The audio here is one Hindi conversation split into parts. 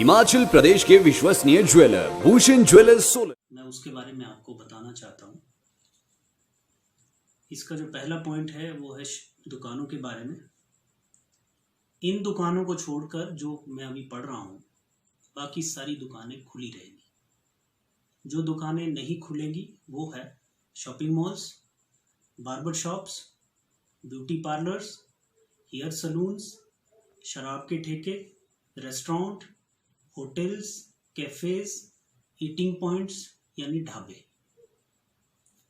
हिमाचल प्रदेश के विश्वसनीय ज्वेलर भूषण ज्वेलर्स सोलन। मैं उसके बारे में आपको बताना चाहता हूँ। इसका जो पहला पॉइंट है वो है दुकानों के बारे में। इन दुकानों को छोड़कर जो मैं अभी पढ़ रहा हूँ, बाकी सारी दुकानें खुली रहेंगी। जो दुकानें नहीं खुलेंगी वो है shopping malls, barber shops, beauty parlours, hair salons, शराब के ठेके, restaurant, hotels, cafes, eating points यानी ढाबे।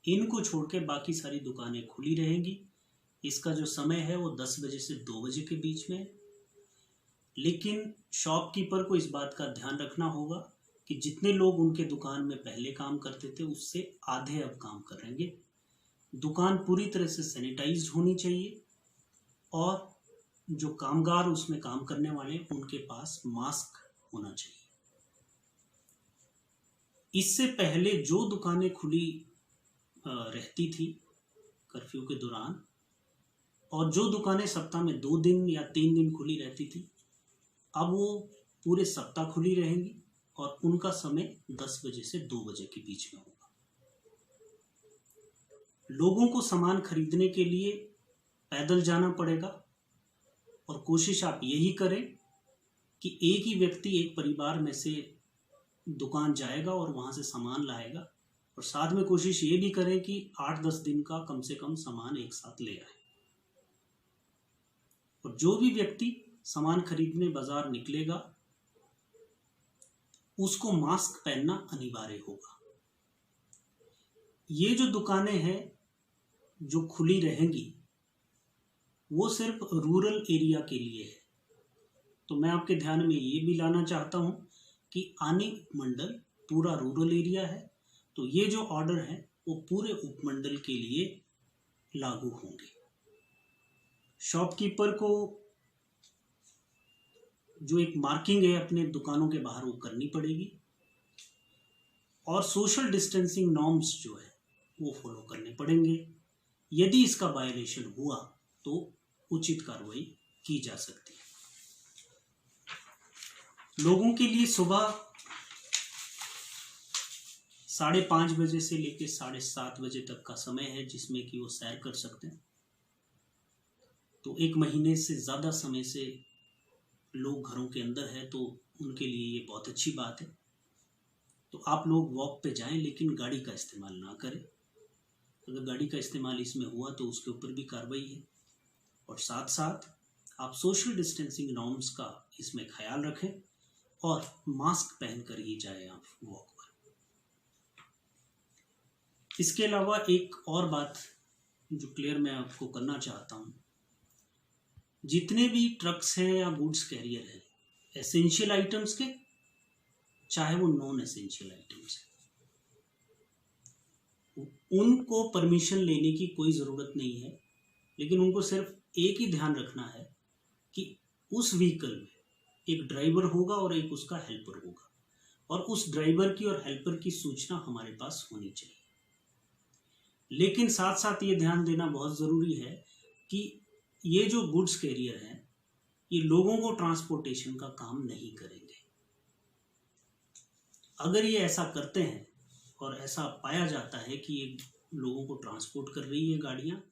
इनको छोड़ के बाकी सारी दुकानें खुली रहेंगी। इसका जो समय है वो 10 बजे से 2 बजे के बीच में है। लेकिन शॉपकीपर को इस बात का ध्यान रखना होगा कि जितने लोग उनके दुकान में पहले काम करते थे उससे आधे अब काम करेंगे। दुकान पूरी तरह से सैनिटाइज्ड होनी चाहिए और जो कामगार उसमें काम करने वाले हैं उनके पास मास्क होना चाहिए। इससे पहले जो दुकानें खुली रहती थी कर्फ्यू के दौरान, और जो दुकानें सप्ताह में 2 दिन या 3 दिन खुली रहती थी, अब वो पूरे सप्ताह खुली रहेंगी और उनका समय 10 बजे से 2 बजे के बीच में होगा। लोगों को सामान खरीदने के लिए पैदल जाना पड़ेगा और कोशिश आप यही करें कि एक ही व्यक्ति एक परिवार में से दुकान जाएगा और वहाँ से सामान लाएगा, और साथ में कोशिश ये भी करें कि 8-10 दिन का कम से कम सामान एक साथ ले आए। और जो भी व्यक्ति सामान खरीदने बाजार निकलेगा उसको मास्क पहनना अनिवार्य होगा। ये जो दुकानें हैं जो खुली रहेंगी वो सिर्फ रूरल एरिया के लिए है। तो मैं आपके ध्यान में ये भी लाना चाहता हूँ कि आनी मंडल पूरा रूरल एरिया है, तो ये जो ऑर्डर है वो पूरे उपमंडल के लिए लागू होंगे। शॉपकीपर को जो एक मार्किंग है अपने दुकानों के बाहर वो करनी पड़ेगी और सोशल डिस्टेंसिंग नॉर्म्स जो है वो फॉलो करने पड़ेंगे। यदि इसका वायलेशन हुआ तो उचित कार्रवाई की जा सकती है। लोगों के लिए सुबह 5:30 बजे से लेकर 7:30 बजे तक का समय है जिसमें कि वो सैर कर सकते हैं। तो 1 महीने से ज़्यादा समय से लोग घरों के अंदर है तो उनके लिए ये बहुत अच्छी बात है। तो आप लोग वॉक पे जाएं, लेकिन गाड़ी का इस्तेमाल ना करें। अगर गाड़ी का इस्तेमाल इसमें हुआ तो उसके ऊपर भी कार्रवाई है। और साथ साथ आप सोशल डिस्टेंसिंग नॉर्म्स का इसमें ख्याल रखें और मास्क पहनकर ही जाएं आप वॉक पर। इसके अलावा एक और बात जो क्लियर मैं आपको करना चाहता हूँ, जितने भी ट्रक्स हैं या गुड्स कैरियर हैं, एसेंशियल आइटम्स के चाहे वो नॉन एसेंशियल आइटम्स हैं, उनको परमिशन लेने की कोई ज़रूरत नहीं है। लेकिन उनको सिर्फ एक ही ध्यान रखना है कि उस व्हीकल में एक ड्राइवर होगा और एक उसका हेल्पर होगा, और उस ड्राइवर की और हेल्पर की सूचना हमारे पास होनी चाहिए। लेकिन साथ साथ ये ध्यान देना बहुत ज़रूरी है कि ये जो गुड्स कैरियर हैं ये लोगों को ट्रांसपोर्टेशन का काम नहीं करेंगे। अगर ये ऐसा करते हैं और ऐसा पाया जाता है कि ये लोगों को ट्रांसपोर्ट कर रही है गाड़ियाँ,